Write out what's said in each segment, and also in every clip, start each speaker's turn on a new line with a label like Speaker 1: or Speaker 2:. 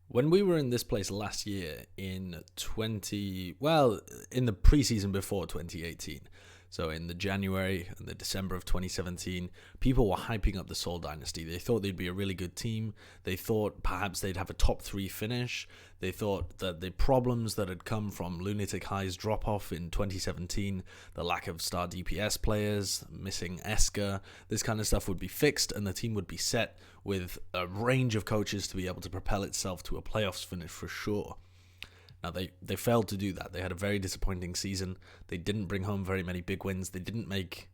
Speaker 1: When we were in this place last year in the preseason before 2018, so in the January and the December of 2017, people were hyping up the Seoul Dynasty. They thought they'd be a really good team. They thought perhaps they'd have a top three finish. They thought that the problems that had come from Lunatic High's drop-off in 2017, the lack of star DPS players, missing Esker, this kind of stuff would be fixed and the team would be set with a range of coaches to be able to propel itself to a playoffs finish for sure. Now, they failed to do that. They had a very disappointing season. They didn't bring home very many big wins. They didn't make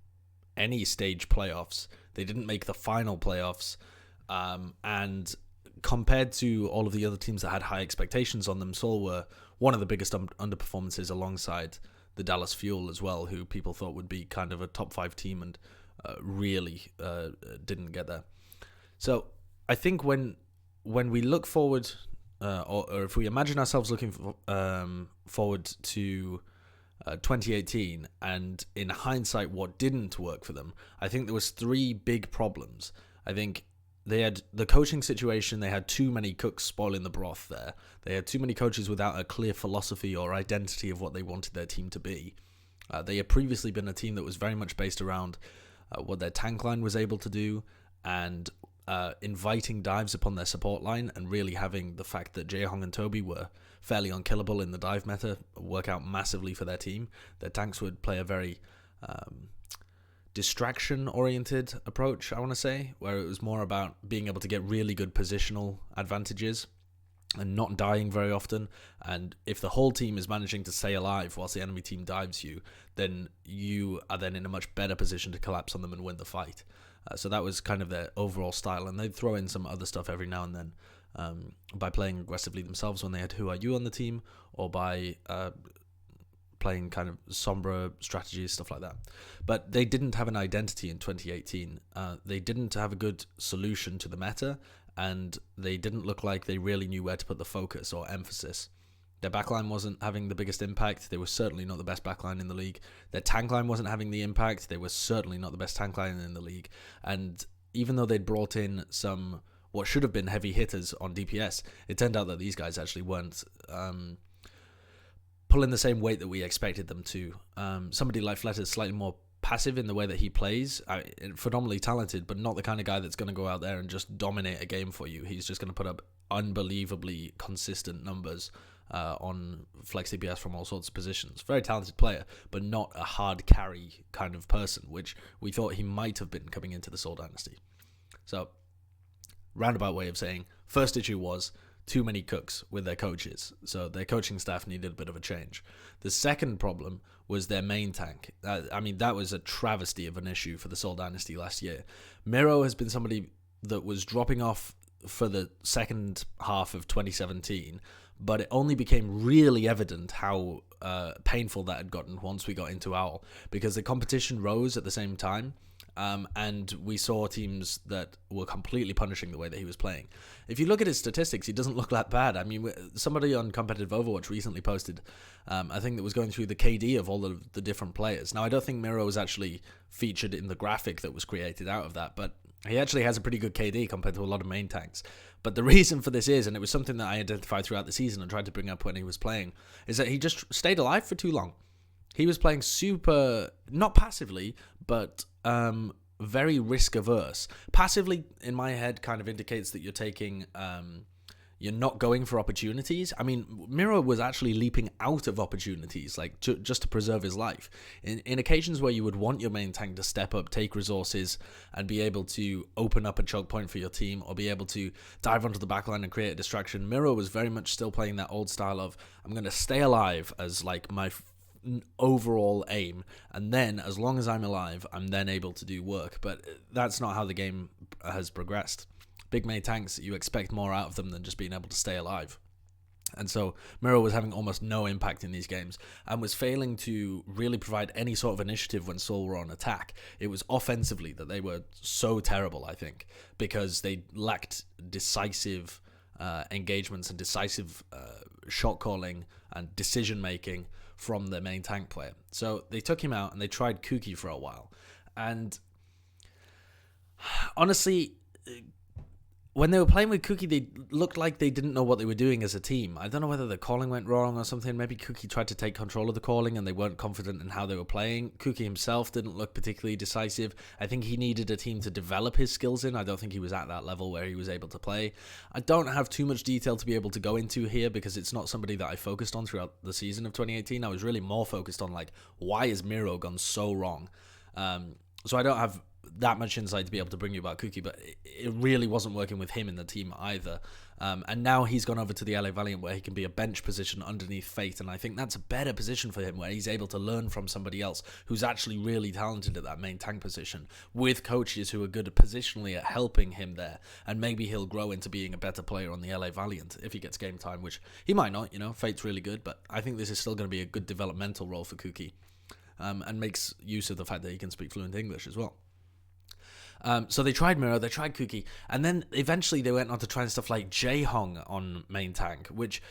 Speaker 1: any stage playoffs. They didn't make the final playoffs. And compared to all of the other teams that had high expectations on them, Seoul were one of the biggest underperformances alongside the Dallas Fuel as well, who people thought would be kind of a top 5 team and really didn't get there. So I think when we look forward, or if we imagine ourselves looking forward to 2018, and in hindsight what didn't work for them, I think there was 3 big problems. I think they had the coaching situation. They had too many cooks spoiling the broth there. They had too many coaches without a clear philosophy or identity of what they wanted their team to be. They had previously been a team that was very much based around what their tank line was able to do, and inviting dives upon their support line, and really having the fact that Jaehong and Toby were fairly unkillable in the dive meta work out massively for their team. Their tanks would play a very distraction-oriented approach, I want to say, where it was more about being able to get really good positional advantages and not dying very often. And if the whole team is managing to stay alive whilst the enemy team dives you, then you are then in a much better position to collapse on them and win the fight. So that was kind of their overall style, and they'd throw in some other stuff every now and then by playing aggressively themselves when they had Who Are You on the team, or by playing kind of Sombra strategies, stuff like that. But they didn't have an identity in 2018. They didn't have a good solution to the meta, and they didn't look like they really knew where to put the focus or emphasis. Their backline wasn't having the biggest impact. They were certainly not the best backline in the league. Their tank line wasn't having the impact. They were certainly not the best tank line in the league. And even though they'd brought in some what should have been heavy hitters on DPS, it turned out that these guys actually weren't pulling the same weight that we expected them to. Somebody like Fletcher's slightly more passive in the way that he plays, phenomenally talented, but not the kind of guy that's going to go out there and just dominate a game for you. He's just going to put up unbelievably consistent numbers on flex DPS from all sorts of positions. Very talented player, but not a hard carry kind of person, which we thought he might have been coming into the Seoul Dynasty. So, roundabout way of saying, first issue was too many cooks with their coaches, so their coaching staff needed a bit of a change. The second problem was their main tank. That was a travesty of an issue for the Seoul Dynasty last year. Miro has been somebody that was dropping off for the second half of 2017, but it only became really evident how painful that had gotten once we got into Owl, because the competition rose at the same time. And we saw teams that were completely punishing the way that he was playing. If you look at his statistics, he doesn't look that bad. I mean, somebody on Competitive Overwatch recently posted, I think that was going through the KD of all of the different players. Now, I don't think Miro was actually featured in the graphic that was created out of that, but he actually has a pretty good KD compared to a lot of main tanks. But the reason for this is, and it was something that I identified throughout the season and tried to bring up when he was playing, is that he just stayed alive for too long. He was playing super, not passively, but very risk averse. Passively, in my head, kind of indicates that you're taking, you're not going for opportunities. I mean, Miro was actually leaping out of opportunities, like just to preserve his life. In occasions where you would want your main tank to step up, take resources, and be able to open up a choke point for your team, or be able to dive onto the backline and create a distraction, Miro was very much still playing that old style of, I'm going to stay alive as like my overall aim, and then as long as I'm alive, I'm then able to do work. But that's not how the game has progressed. Big main tanks, you expect more out of them than just being able to stay alive. And so Miro was having almost no impact in these games and was failing to really provide any sort of initiative when Seoul were on attack. It was offensively that they were so terrible, I think, because they lacked decisive engagements and decisive shot calling and decision making from their main tank player. So they took him out and they tried Kuki for a while. And honestly, when they were playing with Cookie, they looked like they didn't know what they were doing as a team. I don't know whether the calling went wrong or something. Maybe Cookie tried to take control of the calling and they weren't confident in how they were playing. Cookie himself didn't look particularly decisive. I think he needed a team to develop his skills in. I don't think he was at that level where he was able to play. I don't have too much detail to be able to go into here because it's not somebody that I focused on throughout the season of 2018. I was really more focused on, like, why is Miro gone so wrong? So I don't have that much insight to be able to bring you about Cookie, but it really wasn't working with him in the team either. And now he's gone over to the LA Valiant where he can be a bench position underneath Fate, and I think that's a better position for him where he's able to learn from somebody else who's actually really talented at that main tank position with coaches who are good positionally at helping him there, and maybe he'll grow into being a better player on the LA Valiant if he gets game time, which he might not, Fate's really good, but I think this is still going to be a good developmental role for Cookie, and makes use of the fact that he can speak fluent English as well. So they tried Miro, they tried Cookie, and then eventually they went on to trying stuff like Jae-Hong on main tank, which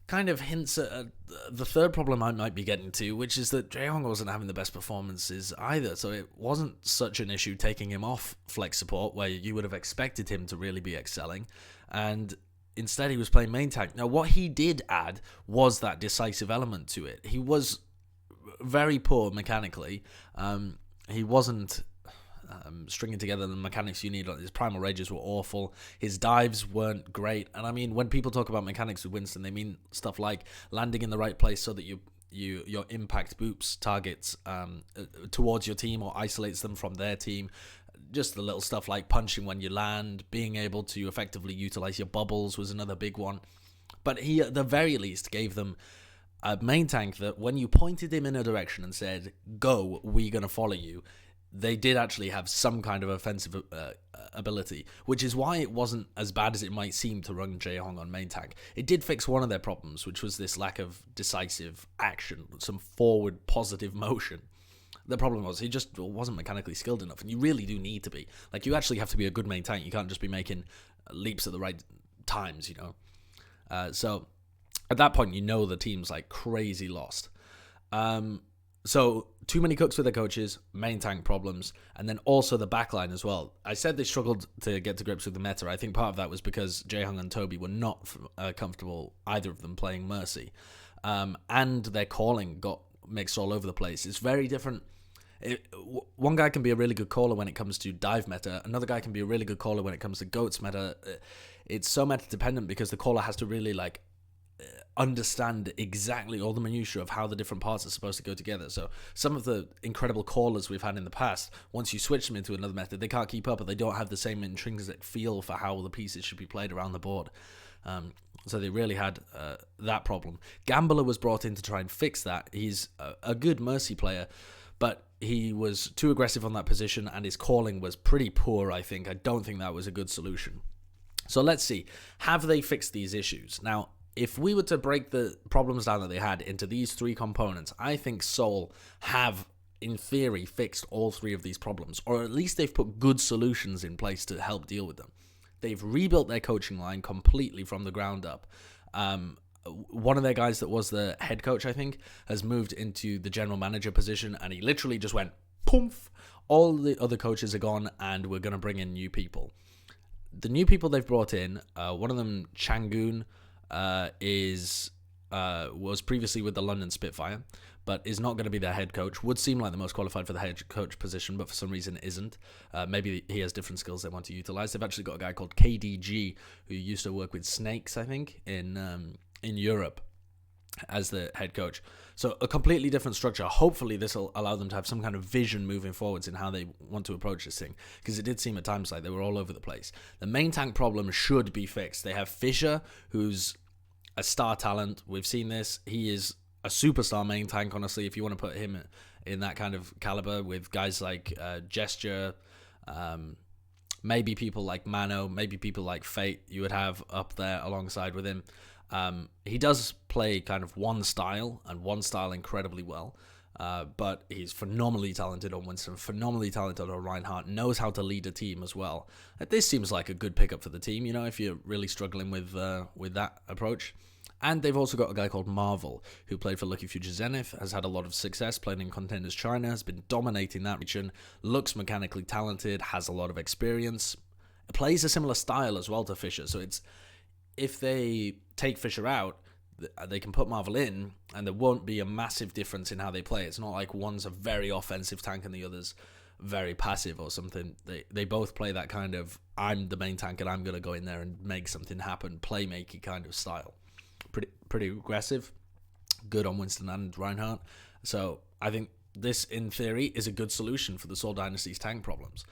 Speaker 1: kind of hints at the third problem I might be getting to, which is that Jae-Hong wasn't having the best performances either, so it wasn't such an issue taking him off flex support, where you would have expected him to really be excelling, and instead he was playing main tank. Now, what he did add was that decisive element to it. He was very poor mechanically. He wasn't stringing together the mechanics you need. His primal rages were awful. His dives weren't great. And I mean, when people talk about mechanics with Winston, they mean stuff like landing in the right place so that your impact boops targets towards your team or isolates them from their team. Just the little stuff like punching when you land, being able to effectively utilize your bubbles was another big one. But he, at the very least, gave them a main tank that when you pointed him in a direction and said, go, we're going to follow you, they did actually have some kind of offensive ability, which is why it wasn't as bad as it might seem to run Jae-Hong on main tank. It did fix one of their problems, which was this lack of decisive action, some forward positive motion. The problem was he just wasn't mechanically skilled enough, and you really do need to be. Like, you actually have to be a good main tank. You can't just be making leaps at the right times, So at that point, the team's like crazy lost. So too many cooks with their coaches, main tank problems, and then also the backline as well. I said they struggled to get to grips with the meta. I think part of that was because Jae-Hong and Toby were not comfortable, either of them, playing Mercy. And their calling got mixed all over the place. It's very different. One guy can be a really good caller when it comes to dive meta. Another guy can be a really good caller when it comes to goats meta. It's so meta dependent because the caller has to really understand exactly all the minutiae of how the different parts are supposed to go together. So some of the incredible callers we've had in the past, once you switch them into another method, they can't keep up, or they don't have the same intrinsic feel for how the pieces should be played around the board. So they really had that problem. Gambler was brought in to try and fix that. He's a good Mercy player, but he was too aggressive on that position, and his calling was pretty poor, I think. I don't think that was a good solution. So let's see. Have they fixed these issues? Now, if we were to break the problems down that they had into these three components, I think Seoul have, in theory, fixed all three of these problems, or at least they've put good solutions in place to help deal with them. They've rebuilt their coaching line completely from the ground up. One of their guys that was the head coach, I think, has moved into the general manager position, and he literally just went, poof, all the other coaches are gone, and we're going to bring in new people. The new people they've brought in, one of them, Changun, was previously with the London Spitfire, but is not going to be their head coach. Would seem like the most qualified for the head coach position, but for some reason isn't. Maybe he has different skills they want to utilize. They've actually got a guy called KDG who used to work with Snakes, I think, in Europe as the head coach. So a completely different structure. Hopefully this will allow them to have some kind of vision moving forwards in how they want to approach this thing, because it did seem at times like they were all over the place. The main tank problem should be fixed. They have Fisher, who's a star talent. We've seen this. He is a superstar main tank, honestly, if you want to put him in that kind of caliber with guys like Gesture, maybe people like Mano, maybe people like Fate you would have up there alongside with him. He does play kind of one style incredibly well, but he's phenomenally talented on Winston, phenomenally talented on Reinhardt, knows how to lead a team as well. This seems like a good pickup for the team, if you're really struggling with that approach. And they've also got a guy called Marvel, who played for Lucky Future Zenith, has had a lot of success playing in Contenders China, has been dominating that region, looks mechanically talented, has a lot of experience. plays a similar style as well to Fischer. So it's, if they take Fischer out, they can put Marvel in, and there won't be a massive difference in how they play. It's not like one's a very offensive tank and the other's very passive or something. They both play that kind of, I'm the main tank and I'm going to go in there and make something happen, playmaking kind of style. Pretty aggressive. Good on Winston and Reinhardt. So I think this, in theory, is a good solution for the Seoul Dynasty's tank problems.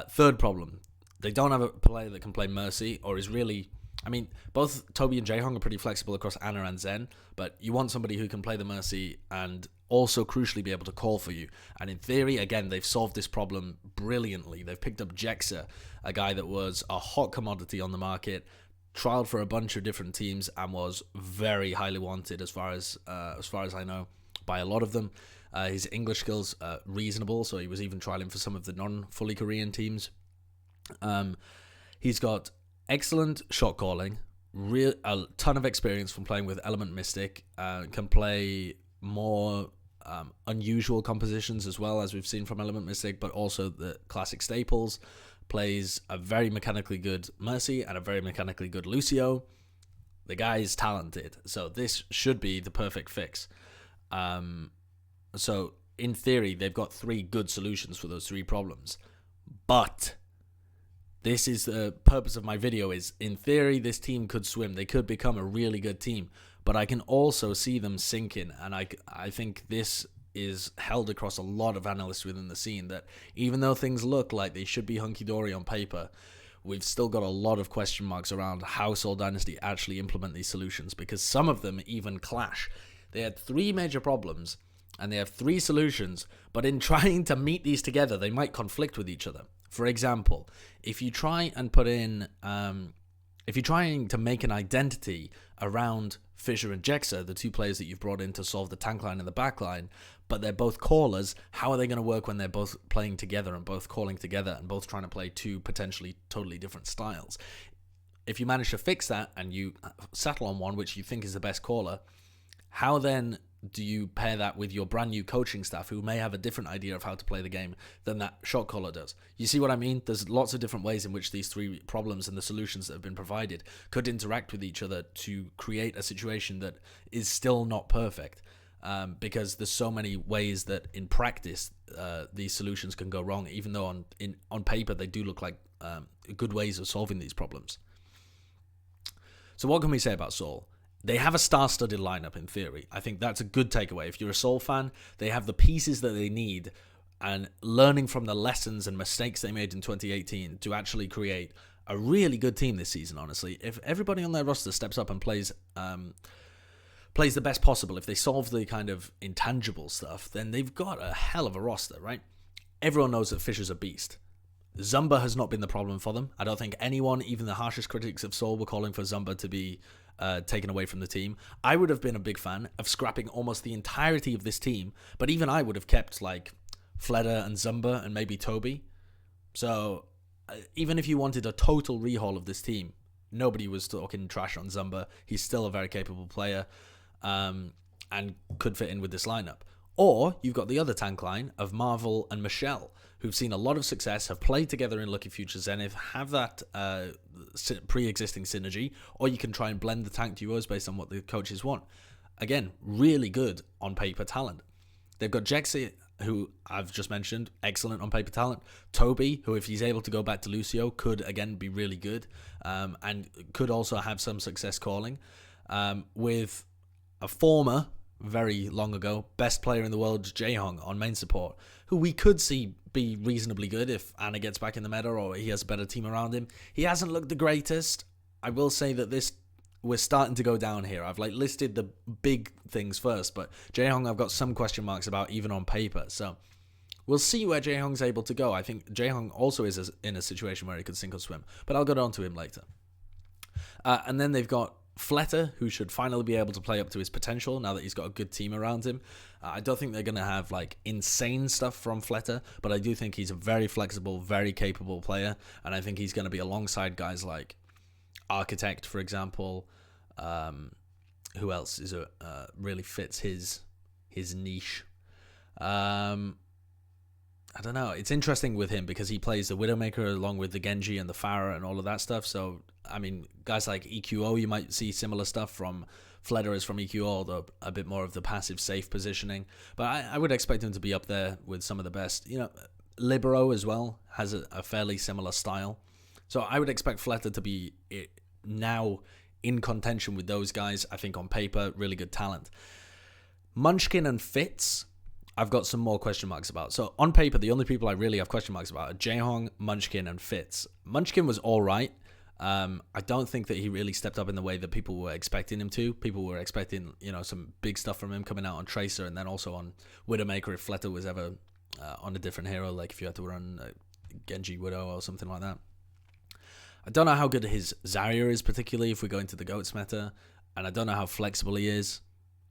Speaker 1: Third problem, they don't have a player that can play Mercy or is really... I mean, both Toby and Jaehong are pretty flexible across Ana and Zen, but you want somebody who can play the Mercy and also crucially be able to call for you. And in theory, again, they've solved this problem brilliantly. They've picked up Jexa, a guy that was a hot commodity on the market, trialed for a bunch of different teams, and was very highly wanted as far as I know by a lot of them. His English skills are reasonable, so he was even trialing for some of the non-fully Korean teams. He's got excellent shot calling, a ton of experience from playing with Element Mystic, can play more unusual compositions as well, as we've seen from Element Mystic, but also the classic staples. Plays a very mechanically good Mercy and a very mechanically good Lucio. The guy is talented, so this should be the perfect fix. So in theory, they've got 3 good solutions for those 3 problems. But this is the purpose of my video, is in theory, this team could swim. They could become a really good team, but I can also see them sinking. And I think this is held across a lot of analysts within the scene, that even though things look like they should be hunky-dory on paper, we've still got a lot of question marks around how Seoul Dynasty actually implement these solutions, because some of them even clash. They had 3 major problems, and they have 3 solutions, but in trying to meet these together, they might conflict with each other. For example, if you try and put in, if you're trying to make an identity around Fischer and Jexa, the 2 players that you've brought in to solve the tank line and the back line, but they're both callers, how are they going to work when they're both playing together and both calling together and both trying to play 2 potentially totally different styles? If you manage to fix that and you settle on one which you think is the best caller, how then do you pair that with your brand new coaching staff who may have a different idea of how to play the game than that shot caller does? You see what I mean? There's lots of different ways in which these 3 problems and the solutions that have been provided could interact with each other to create a situation that is still not perfect, because there's so many ways that in practice these solutions can go wrong, even though on paper they do look like good ways of solving these problems. So what can we say about Seoul? They have a star-studded lineup in theory. I think that's a good takeaway. If you're a Seoul fan, they have the pieces that they need, and learning from the lessons and mistakes they made in 2018 to actually create a really good team this season, honestly. If everybody on their roster steps up and plays the best possible, if they solve the kind of intangible stuff, then they've got a hell of a roster, right? Everyone knows that Fischer's a beast. Zumba has not been the problem for them. I don't think anyone, even the harshest critics of Seoul, were calling for Zumba to be taken away from the team. I would have been a big fan of scrapping almost the entirety of this team, but even I would have kept like Fleder and Zumba and maybe Toby. So even if you wanted a total rehaul of this team, nobody was talking trash on Zumba. He's still a very capable player, and could fit in with this lineup. Or you've got the other tank line of Marvel and Michelle, who've seen a lot of success, have played together in Lucky Future Zenith, have that pre-existing synergy, or you can try and blend the tank duos based on what the coaches want. Again, really good on paper talent. They've got Jexa, who I've just mentioned, excellent on paper talent. Toby, who if he's able to go back to Lucio, could again be really good, and could also have some success calling. With a former, very long ago, best player in the world, Jaehong, on main support, who we could see be reasonably good if Ana gets back in the meta or he has a better team around him. He hasn't looked the greatest. I will say that we're starting to go down here. I've listed the big things first, but Jaehong I've got some question marks about even on paper. So we'll see where Jaehong's able to go. I think Jaehong also is in a situation where he could sink or swim, but I'll get on to him later. And then they've got Fleta, who should finally be able to play up to his potential now that he's got a good team around him. I don't think they're going to have insane stuff from Fleta, but I do think he's a very flexible, very capable player, and I think he's going to be alongside guys like Architect, for example. Who else is really fits his niche? I don't know. It's interesting with him because he plays the Widowmaker along with the Genji and the Pharah and all of that stuff. So, I mean, guys like EQO, you might see similar stuff from Fleder is from EQO, although a bit more of the passive safe positioning. But I would expect him to be up there with some of the best. You know, Libero as well has a fairly similar style. So I would expect Fleder to be now in contention with those guys. I think on paper, really good talent. Munchkin and Fitz, I've got some more question marks about. So on paper, the only people I really have question marks about are Jaehong, Munchkin, and Fitz. Munchkin was all right. I don't think that he really stepped up in the way that people were expecting him to. People were expecting, you know, some big stuff from him coming out on Tracer and then also on Widowmaker if Fleder was ever on a different hero, like if you had to run Genji Widow or something like that. I don't know how good his Zarya is, particularly if we go into the GOATS meta, and I don't know how flexible he is.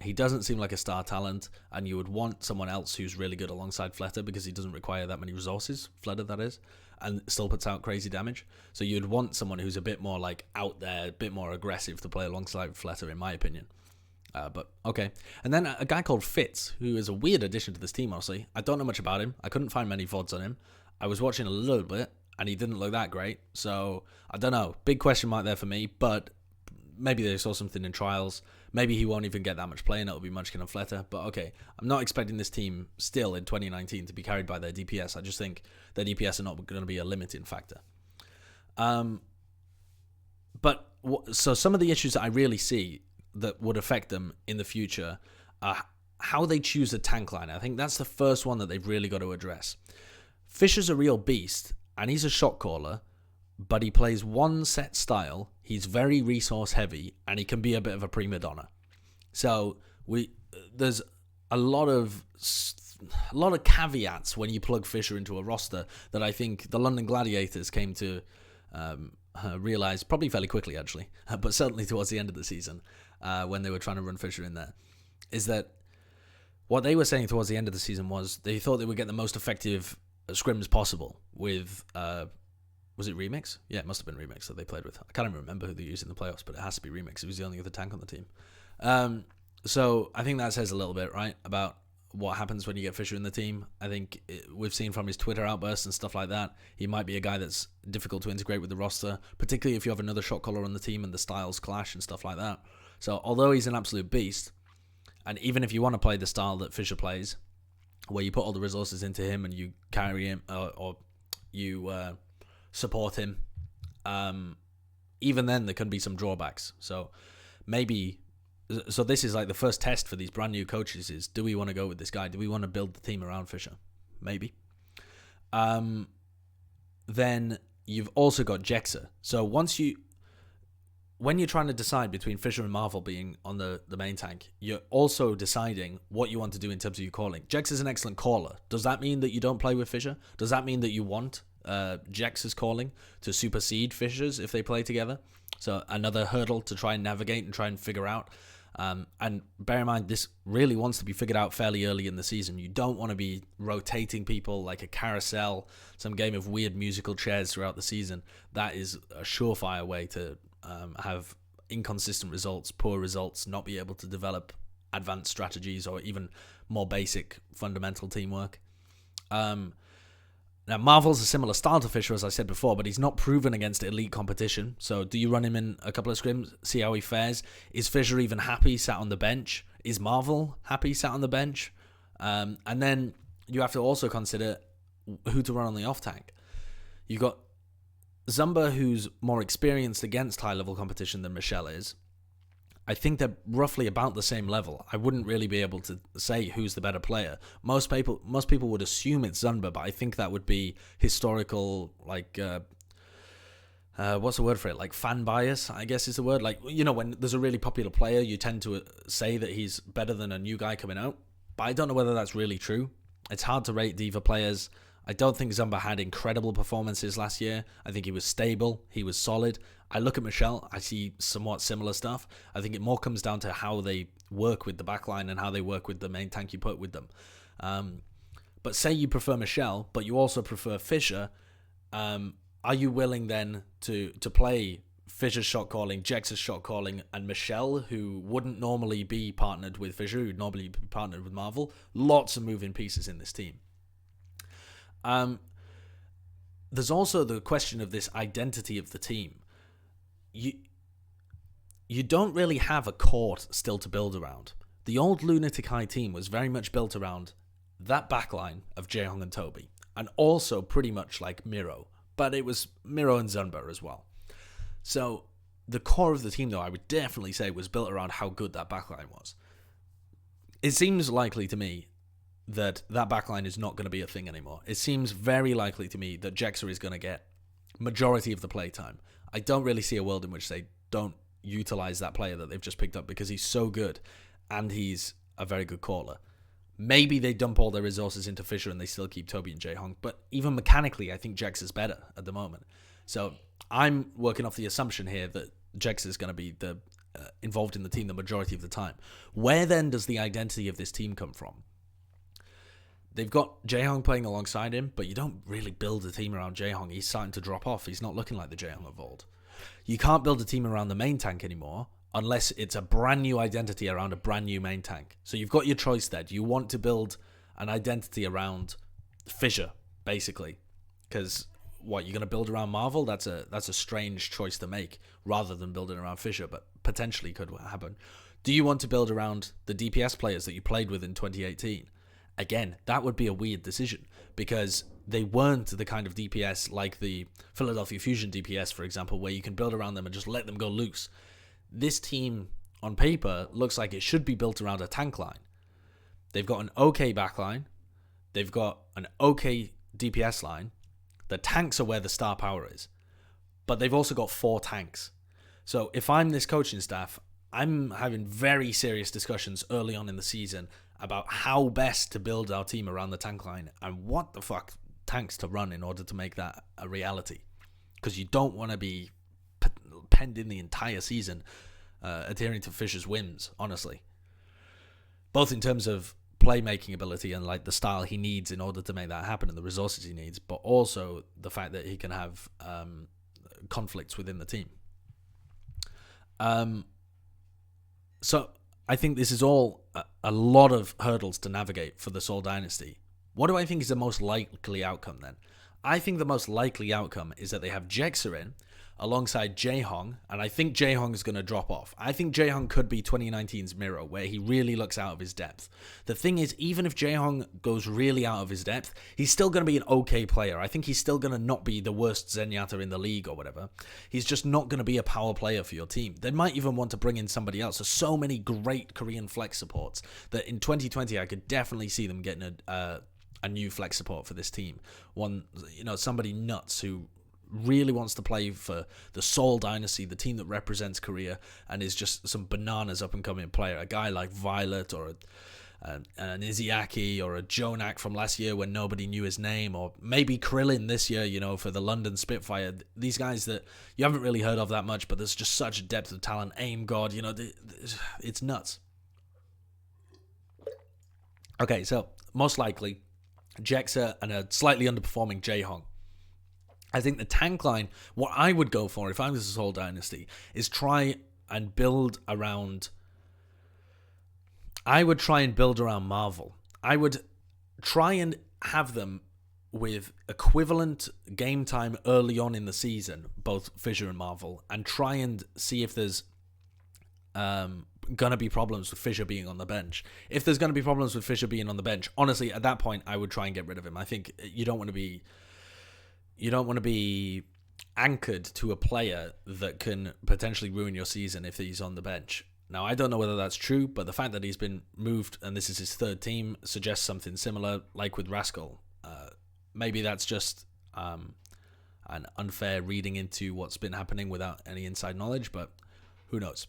Speaker 1: He doesn't seem like a star talent, and you would want someone else who's really good alongside Fleder because he doesn't require that many resources, Fleder that is, and still puts out crazy damage. So you'd want someone who's a bit more like out there, a bit more aggressive to play alongside Fleder, in my opinion. But okay. And then a guy called Fitz, who is a weird addition to this team, honestly. I don't know much about him. I couldn't find many VODs on him. I was watching a little bit, and he didn't look that great. So, I don't know. Big question mark there for me, but maybe they saw something in trials. Maybe he won't even get that much play, and it'll be Munchkin and Fleder. But okay, I'm not expecting this team still in 2019 to be carried by their DPS. I just think their DPS are not going to be a limiting factor. So some of the issues that I really see that would affect them in the future are how they choose a tank line. I think that's the first one that they've really got to address. Fisher's a real beast, and he's a shot caller, but he plays one set style. He's very resource heavy, and he can be a bit of a prima donna. So there's a lot of caveats when you plug Fisher into a roster that I think the London Gladiators came to realize probably fairly quickly, actually, but certainly towards the end of the season when they were trying to run Fisher in there, is that what they were saying towards the end of the season was they thought they would get the most effective scrims possible with, was it Remix? Yeah, it must have been Remix that they played with. I can't even remember who they used in the playoffs, but it has to be Remix. It was the only other tank on the team. So I think that says a little bit, right, about what happens when you get Fisher in the team. I think we've seen from his Twitter outbursts and stuff like that, he might be a guy that's difficult to integrate with the roster, particularly if you have another shot caller on the team and the styles clash and stuff like that. So although he's an absolute beast, and even if you want to play the style that Fisher plays, where you put all the resources into him and you carry him or you support him, even then there can be some drawbacks. So this is like the first test for these brand new coaches is, do we want to go with this guy? Do we want to build the team around Fisher? Maybe. Then you've also got Jexa. So when you're trying to decide between Fisher and Marvel being on the main tank, you're also deciding what you want to do in terms of your calling. Jex is an excellent caller. Does that mean that you don't play with Fisher? Does that mean that you want Jex's calling to supersede Fisher's if they play together? So another hurdle to try and navigate and try and figure out. And bear in mind, this really wants to be figured out fairly early in the season. You don't want to be rotating people like a carousel, some game of weird musical chairs throughout the season. That is a surefire way to have inconsistent results, poor results, not be able to develop advanced strategies or even more basic fundamental teamwork. Now, Marvel's a similar style to Fisher, as I said before, but he's not proven against elite competition. So do you run him in a couple of scrims, see how he fares? Is Fisher even happy sat on the bench? Is Marvel happy sat on the bench? And then you have to also consider who to run on the off tank. You've got Zumba, who's more experienced against high-level competition than Michelle is. I think they're roughly about the same level. I wouldn't really be able to say who's the better player. Most people would assume it's Zumba, but I think that would be historical, like, what's the word for it? Like fan bias, I guess is the word. Like, you know, when there's a really popular player, you tend to say that he's better than a new guy coming out. But I don't know whether that's really true. It's hard to rate Diva players. I don't think Zumba had incredible performances last year. I think he was stable. He was solid. I look at Michelle. I see somewhat similar stuff. I think it more comes down to how they work with the backline and how they work with the main tank you put with them. But say you prefer Michelle, but you also prefer Fisher. Are you willing then to play Fisher's shot calling, Jex's shot calling, and Michelle, who wouldn't normally be partnered with Fisher, who'd normally be partnered with Marvel? Lots of moving pieces in this team. There's also the question of this identity of the team. You don't really have a court still to build around. The old Lunatic High team was very much built around that backline of Jaehong and Toby, and also pretty much like Miro, but it was Miro and Zunba as well. So the core of the team, though, I would definitely say was built around how good that backline was. It seems likely to me that backline is not going to be a thing anymore. It seems very likely to me that Jexa is going to get majority of the playtime. I don't really see a world in which they don't utilize that player that they've just picked up because he's so good and he's a very good caller. Maybe they dump all their resources into Fisher and they still keep Toby and Jaehong, but even mechanically, I think Jex is better at the moment. So I'm working off the assumption here that Jex is going to be involved in the team the majority of the time. Where then does the identity of this team come from? They've got Jaehong playing alongside him, but you don't really build a team around Jaehong. He's starting to drop off. He's not looking like the Jaehong of old. You can't build a team around the main tank anymore unless it's a brand new identity around a brand new main tank. So you've got your choice there. Do you want to build an identity around Fissure, basically? Because you're going to build around Marvel? That's a strange choice to make rather than building around Fissure, but potentially could happen. Do you want to build around the DPS players that you played with in 2018? Again, that would be a weird decision because they weren't the kind of DPS like the Philadelphia Fusion DPS, for example, where you can build around them and just let them go loose. This team, on paper, looks like it should be built around a tank line. They've got an okay backline. They've got an okay DPS line. The tanks are where the star power is. But they've also got 4 tanks. So if I'm this coaching staff, I'm having very serious discussions early on in the season about how best to build our team around the tank line and what the fuck tanks to run in order to make that a reality. Because you don't want to be penned in the entire season adhering to Fisher's whims, honestly. Both in terms of playmaking ability and like the style he needs in order to make that happen and the resources he needs, but also the fact that he can have conflicts within the team. So I think this is all a lot of hurdles to navigate for the Seoul Dynasty. What do I think is the most likely outcome then? I think the most likely outcome is that they have Jexa in alongside Jaehong, and I think Jaehong is going to drop off. I think Jaehong could be 2019's Miro, where he really looks out of his depth. The thing is, even if Jaehong goes really out of his depth, he's still going to be an okay player. I think he's still going to not be the worst Zenyatta in the league or whatever. He's just not going to be a power player for your team. They might even want to bring in somebody else. There's so many great Korean flex supports that in 2020 I could definitely see them getting a new flex support for this team. One, somebody nuts who really wants to play for the Seoul Dynasty, the team that represents Korea, and is just some bananas up-and-coming player. A guy like Violet or an Iziaki or a Jonak from last year when nobody knew his name, or maybe Krillin this year, for the London Spitfire. These guys that you haven't really heard of that much, but there's just such a depth of talent. Aim God, it's nuts. Okay, so most likely Jexa and a slightly underperforming Jaehong. I think the tank line, what I would go for if I was the Seoul Dynasty, is try and build around... I would try and build around Marvel. I would try and have them with equivalent game time early on in the season, both Fissure and Marvel, and try and see if there's going to be problems with Fissure being on the bench. If there's going to be problems with Fissure being on the bench, honestly, at that point, I would try and get rid of him. I think you don't want to be anchored to a player that can potentially ruin your season if he's on the bench. Now, I don't know whether that's true, but the fact that he's been moved and this is his third team suggests something similar, like with Rascal. Maybe that's just an unfair reading into what's been happening without any inside knowledge, but who knows?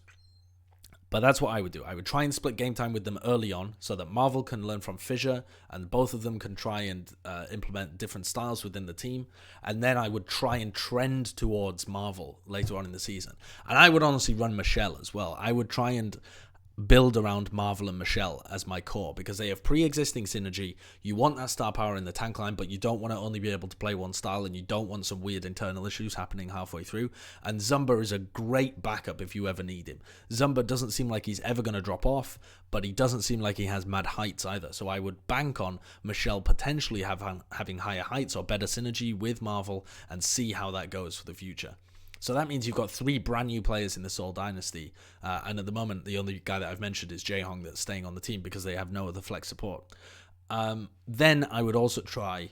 Speaker 1: But that's what I would do. I would try and split game time with them early on so that Marvel can learn from Fissure and both of them can try and implement different styles within the team. And then I would try and trend towards Marvel later on in the season. And I would honestly run Michelle as well. I would try and build around Marvel and Michelle as my core, because they have pre-existing synergy. You want that star power in the tank line, but you don't want to only be able to play one style, and you don't want some weird internal issues happening halfway through. And Zumba is a great backup if you ever need him. Zumba doesn't seem like he's ever going to drop off, but he doesn't seem like he has mad heights either. So I would bank on Michelle potentially having higher heights or better synergy with Marvel, and see how that goes for the future. So that means you've got 3 brand new players in the Seoul Dynasty, and at the moment the only guy that I've mentioned is Jae-hong that's staying on the team because they have no other flex support. Then I would also try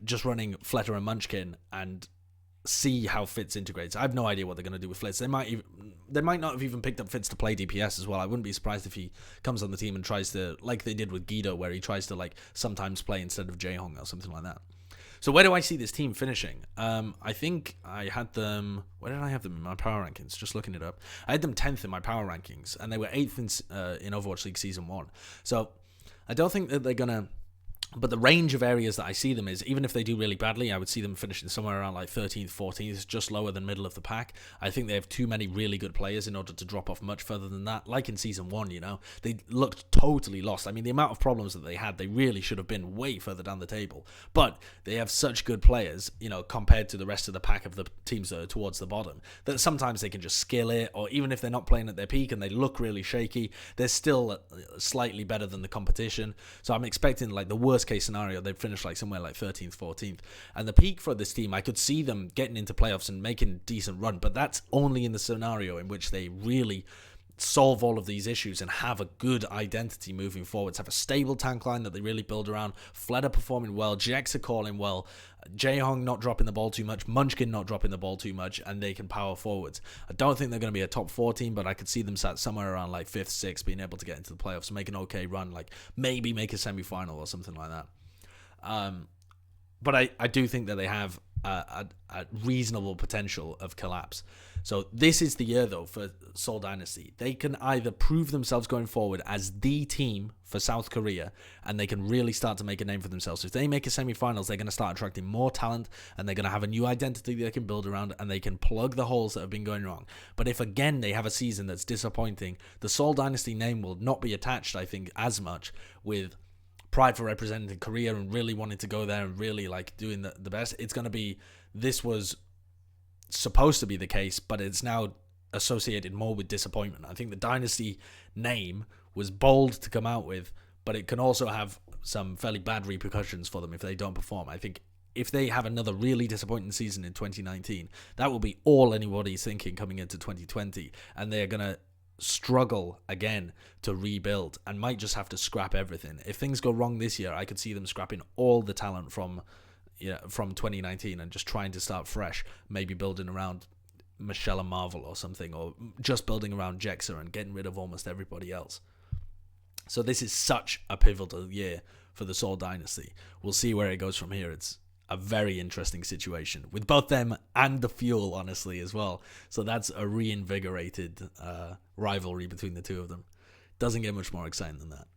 Speaker 1: just running Fletter and Munchkin and see how Fitz integrates. I have no idea what they're going to do with Fitz. They might not have even picked up Fitz to play DPS as well. I wouldn't be surprised if he comes on the team and tries to, like they did with Guido, where he tries to like sometimes play instead of Jae-hong or something like that. So where do I see this team finishing? I think I had them... Where did I have them in my power rankings? Just looking it up. I had them 10th in my power rankings, and they were 8th in Overwatch League Season 1. So I don't think that they're going to... But the range of areas that I see them is, even if they do really badly, I would see them finishing somewhere around like 13th, 14th, just lower than middle of the pack. I think they have too many really good players in order to drop off much further than that. Like in Season 1, you know, they looked totally lost. I mean, the amount of problems that they had, they really should have been way further down the table. But they have such good players, you know, compared to the rest of the pack of the teams that are towards the bottom, that sometimes they can just skill it, or even if they're not playing at their peak and they look really shaky, they're still slightly better than the competition. So I'm expecting like the worst case scenario, they'd finish like somewhere like 13th, 14th. And the peak for this team, I could see them getting into playoffs and making a decent run, but that's only in the scenario in which they really solve all of these issues and have a good identity moving forwards, have a stable tank line that they really build around, Fledder performing well, Jexa calling well, Jae-hong not dropping the ball too much, Munchkin not dropping the ball too much, and they can power forwards. I don't think they're going to be a top 4 team, but I could see them sat somewhere around like 5th, 6th, being able to get into the playoffs and make an okay run, like maybe make a semi-final or something like that. But I do think that they have a reasonable potential of collapse. So this is the year, though, for Seoul Dynasty. They can either prove themselves going forward as the team for South Korea, and they can really start to make a name for themselves. If they make a semi-finals, they're going to start attracting more talent, and they're going to have a new identity they can build around, and they can plug the holes that have been going wrong. But if, again, they have a season that's disappointing, the Seoul Dynasty name will not be attached, I think, as much with pride for representing Korea and really wanting to go there and really like doing the best. It's going to be, this was supposed to be the case, but it's now associated more with disappointment. I think the Dynasty name was bold to come out with, but it can also have some fairly bad repercussions for them if they don't perform. I think if they have another really disappointing season in 2019, that will be all anybody's thinking coming into 2020, and they're going to struggle again to rebuild and might just have to scrap everything. If things go wrong this year, I could see them scrapping all the talent from 2019 and just trying to start fresh, maybe building around Michelle and Marvel or something, or just building around Jexa and getting rid of almost everybody else. So this is such a pivotal year for the Seoul Dynasty. We'll see where it goes from here. It's a very interesting situation with both them and the Fuel, honestly, as well. So that's a reinvigorated rivalry between the two of them. Doesn't get much more exciting than that.